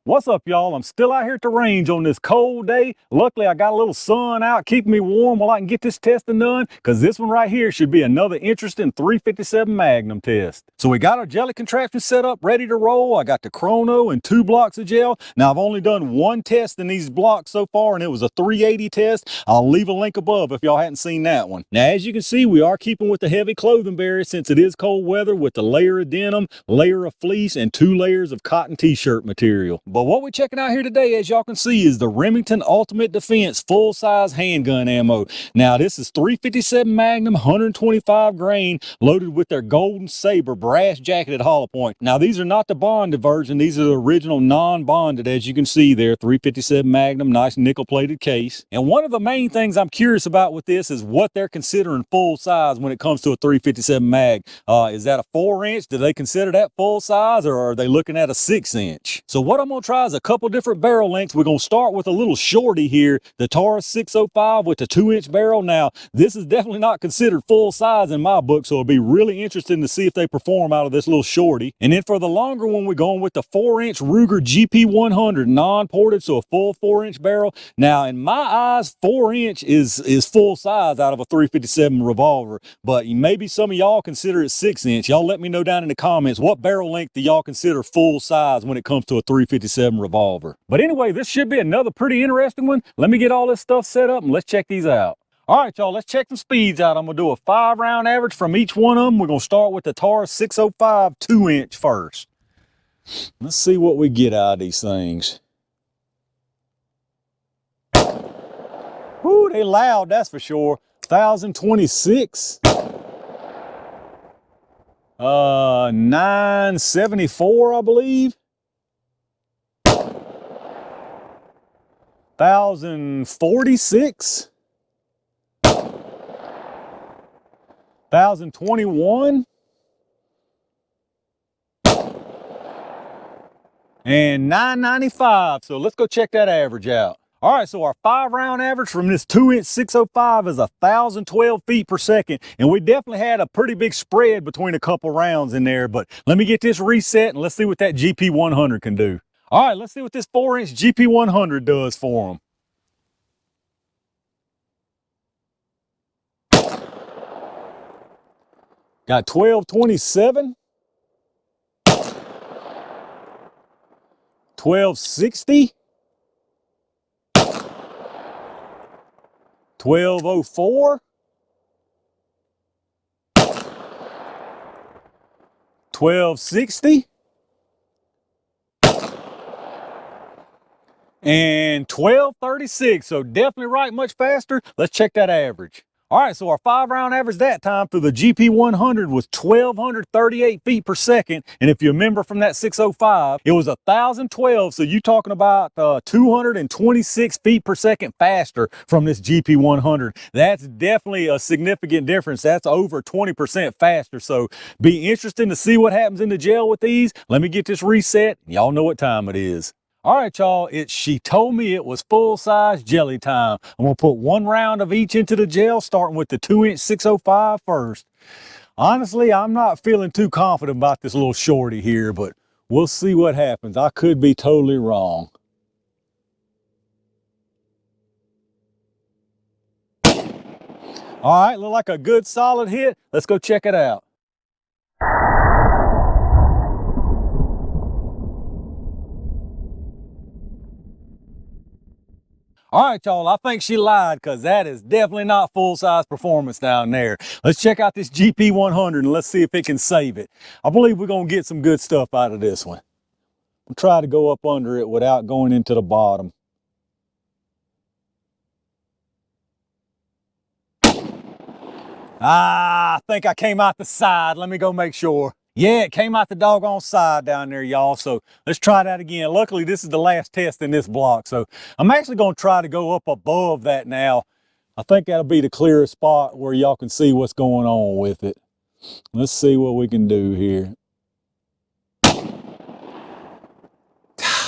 What's up, y'all? I'm still out here at the range on this cold day. Luckily, I got a little sun out keeping me warm while I can get this testing done, because this one right here should be another interesting 357 Magnum test. So we got our jelly contraption set up, ready to roll. I got the chrono and 2 blocks of gel. Now, I've only done one test in these blocks so far, and it was a 380 test. I'll leave a link above if y'all hadn't seen that one. Now, as you can see, we are keeping with the heavy clothing barrier since it is cold weather, with the layer of denim, layer of fleece, and 2 layers of cotton t-shirt material. But what we're checking out here today, as y'all can see, is the Remington Ultimate Defense full-size handgun ammo. Now, this is 357 Magnum, 125 grain, loaded with their Golden Saber brass jacketed hollow point. Now, these are not the bonded version. These are the original non-bonded, as you can see there, 357 Magnum, nice nickel-plated case. And one of the main things I'm curious about with this is what they're considering full size when it comes to a 357 mag. Is that a 4-inch? Do they consider that full size, or are they looking at a 6-inch? So what I'm going to try is a couple different barrel lengths. We're going to start with a little shorty here, the Taurus 605 with the 2-inch barrel. Now, this is definitely not considered full size in my book, so it'll be really interesting to see if they perform out of this little shorty. And then for the longer one, we're going with the 4-inch Ruger GP100, non-ported, so a full 4-inch barrel. Now, in my eyes, 4-inch is full size out of a 357 revolver, but maybe some of y'all consider it 6-inch. Y'all let me know down in the comments, what barrel length do y'all consider full size when it comes to a 357 revolver? But anyway, this should be another pretty interesting one. Let me get all this stuff set up and let's check these out. All right, y'all, let's check some speeds out. I'm gonna do a 5-round average from each one of them. We're gonna start with the Taurus 605 2-inch first. Let's see what we get out of these things. Whoo, they loud, that's for sure. 1026. 974, I believe. 1046. 1021. And 995. So let's go check that average out. All right, so our 5-round average from this 2-inch 605 is 1,012 feet per second. And we definitely had a pretty big spread between a couple rounds in there. But let me get this reset and let's see what that GP100 can do. All right, let's see what this 4-inch GP100 does for them. Got 1227. 1260. 1204. 1260. And 1236. So definitely right much faster. Let's check that average. All right, so our 5-round average that time through the GP100 was 1,238 feet per second. And if you remember from that 605, it was 1,012. So you're talking about 226 feet per second faster from this GP100. That's definitely a significant difference. That's over 20% faster. So be interesting to see what happens in the gel with these. Let me get this reset. Y'all know what time it is. All right, y'all, she told me it was full-size jelly time. I'm gonna put 1 round of each into the gel, starting with the 2-inch 605 first. Honestly, I'm not feeling too confident about this little shorty here, but we'll see what happens. I could be totally wrong. All right, look like a good solid hit. Let's go check it out. All right, y'all, I think she lied, because that is definitely not full-size performance down there. Let's check out this GP100 and let's see if it can save it. I believe we're going to get some good stuff out of this one. We'll try to go up under it without going into the bottom. I think I came out the side. Let me go make sure. Yeah, it came out the doggone side down there, y'all. So let's try that again. Luckily, this is the last test in this block. So I'm actually going to try to go up above that now. I think that'll be the clearest spot where y'all can see what's going on with it. Let's see what we can do here.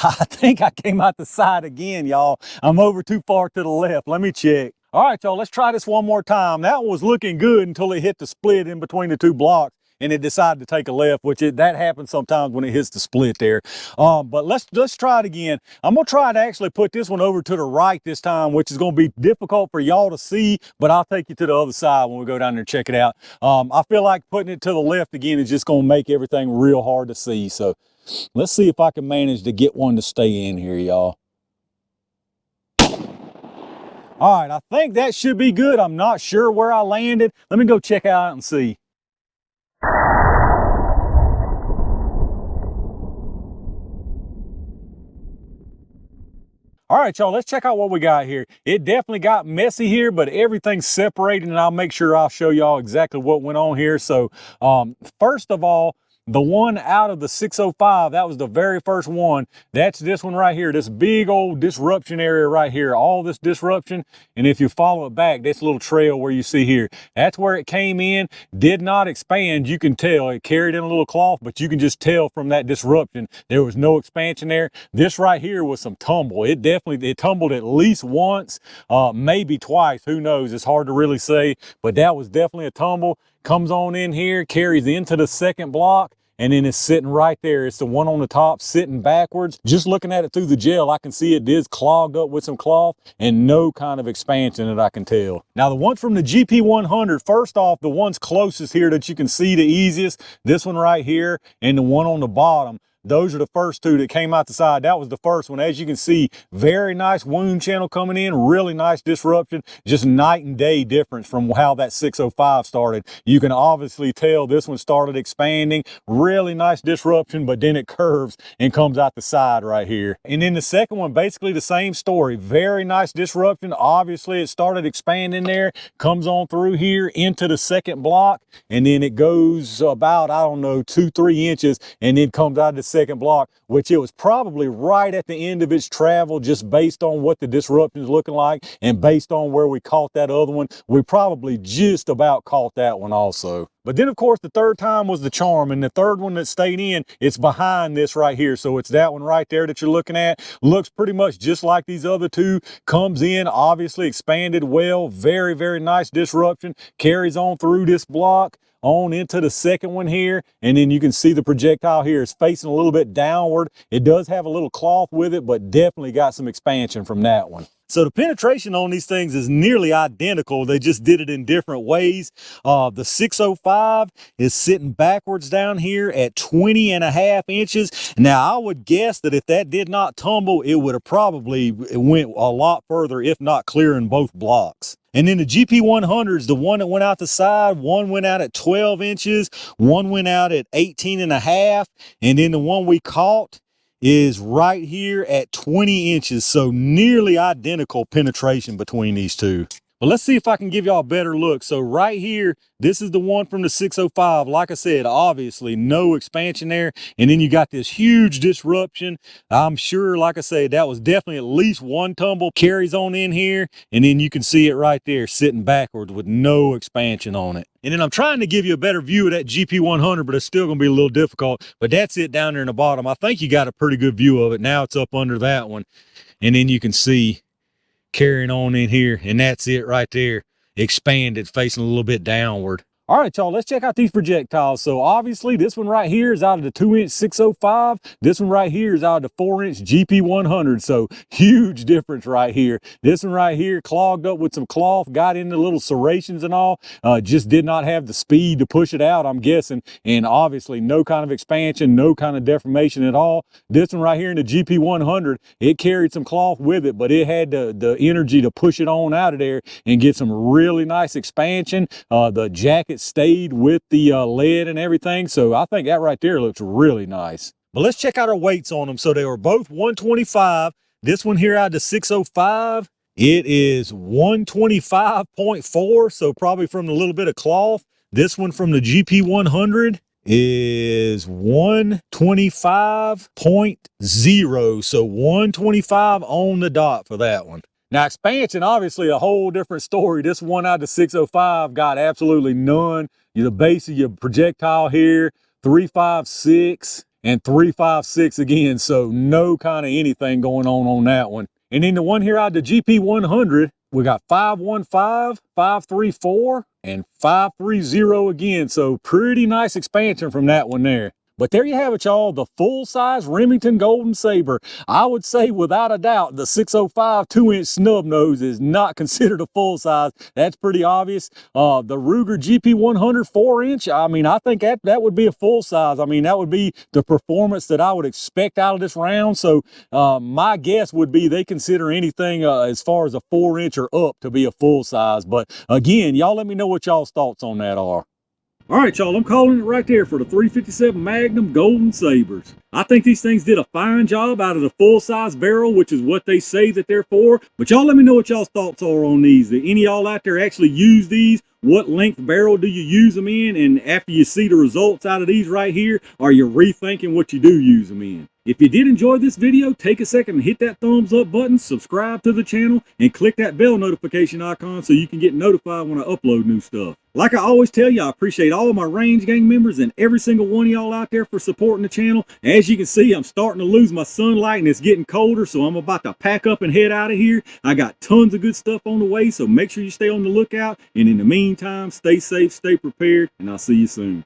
I think I came out the side again, y'all. I'm over too far to the left. Let me check. All right, y'all, let's try this one more time. That one was looking good until it hit the split in between the two blocks. and it decided to take a left, which that happens sometimes when it hits the split there. But let's try it again. I'm gonna try to actually put this one over to the right this time, which is gonna be difficult for y'all to see, but I'll take you to the other side when we go down there and check it out. I feel like putting it to the left again is just gonna make everything real hard to see. So let's see if I can manage to get one to stay in here, y'all. All right, I think that should be good. I'm not sure where I landed. Let me go check out and see. All right, y'all, let's check out what we got here. It definitely got messy here, but everything's separated, and I'll make sure I'll show y'all exactly what went on here. So first of all, the one out of the 605, that was the very first one. That's this one right here, this big old disruption area right here, all this disruption. And if you follow it back, this little trail where you see here, that's where it came in, did not expand. You can tell it carried in a little cloth, but you can just tell from that disruption, there was no expansion there. This right here was some tumble. It tumbled at least once, maybe twice, who knows? It's hard to really say, but that was definitely a tumble. Comes on in here, carries into the second block, and then it's sitting right there. It's the one on the top sitting backwards. Just looking at it through the gel, I can see it is clogged up with some cloth and no kind of expansion that I can tell. Now the ones from the GP100, first off, the ones closest here that you can see the easiest, this one right here and the one on the bottom. Those are the first two that came out the side. That was the first one. As you can see, very nice wound channel coming in, really nice disruption, just night and day difference from how that 605 started. You can obviously tell this one started expanding, really nice disruption, but then it curves and comes out the side right here. And then the second one, basically the same story, very nice disruption. Obviously it started expanding there, comes on through here into the second block, and then it goes about, I don't know, 2-3 inches, and then comes out the second block, which it was probably right at the end of its travel, just based on what the disruption is looking like and based on where we caught that other one. We probably just about caught that one also. But then of course the third time was the charm, and the third one that stayed in, it's behind this right here. So it's that one right there that you're looking at. Looks pretty much just like these other two. Comes in, obviously expanded well, very, very nice disruption. Carries on through this block, on into the second one here, and then you can see the projectile here is facing a little bit downward. It does have a little cloth with it, but definitely got some expansion from that one. So the penetration on these things is nearly identical. They just did it in different ways. The 605 is sitting backwards down here at 20.5 inches. Now I would guess that if that did not tumble, it would have probably went a lot further, if not clearing both blocks. And then the GP100 is the one that went out the side. One went out at 12 inches, one went out at 18.5, and then the one we caught is right here at 20 inches. So nearly identical penetration between these two. But let's see if I can give y'all a better look. So right here, this is the one from the 605. Like I said, obviously no expansion there. And then you got this huge disruption. I'm sure, like I said, that was definitely at least one tumble. Carries on in here. And then you can see it right there sitting backwards with no expansion on it. And then I'm trying to give you a better view of that GP100, but it's still going to be a little difficult. But that's it down there in the bottom. I think you got a pretty good view of it. Now it's up under that one. And then you can see carrying on in here, and that's it right there, expanded, facing a little bit downward. All right, y'all, let's check out these projectiles. So obviously this one right here is out of the 2-inch 605. This one right here is out of the 4-inch GP100. So huge difference right here. This one right here clogged up with some cloth, got into little serrations and all, just did not have the speed to push it out, I'm guessing. And obviously no kind of expansion, no kind of deformation at all. This one right here in the GP100, it carried some cloth with it, but it had the energy to push it on out of there and get some really nice expansion. The jacket stayed with the lead and everything, so I think that right there looks really nice. But let's check out our weights on them. So they were both 125. This one here out of the 605, it is 125.4, so probably from a little bit of cloth. This one from the GP100 is 125.0, so 125 on the dot for that one. Now expansion, obviously a whole different story. This one out of the 605 got absolutely none. The base of your projectile here, 356 and 356 again, so no kind of anything going on that one. And then the one here out of the GP100, we got 515, 534, and 530 again. So pretty nice expansion from that one there. But there you have it, y'all, the full-size Remington Golden Saber. I would say without a doubt the 605 2-inch snub nose is not considered a full-size. That's pretty obvious. The Ruger GP100 4-inch, I mean, I think that would be a full-size. I mean, that would be the performance that I would expect out of this round. So my guess would be they consider anything as far as a 4-inch or up to be a full-size. But again, y'all let me know what y'all's thoughts on that are. All right, y'all, I'm calling it right there for the 357 Magnum Golden Sabers. I think these things did a fine job out of the full-size barrel, which is what they say that they're for. But y'all let me know what y'all's thoughts are on these. Do any of y'all out there actually use these? What length barrel do you use them in? And after you see the results out of these right here, are you rethinking what you do use them in? If you did enjoy this video, take a second and hit that thumbs up button, subscribe to the channel, and click that bell notification icon so you can get notified when I upload new stuff. Like I always tell you, I appreciate all my Range Gang members and every single one of y'all out there for supporting the channel. As you can see, I'm starting to lose my sunlight and it's getting colder, so I'm about to pack up and head out of here. I got tons of good stuff on the way, so make sure you stay on the lookout. And in the meantime, stay safe, stay prepared, and I'll see you soon.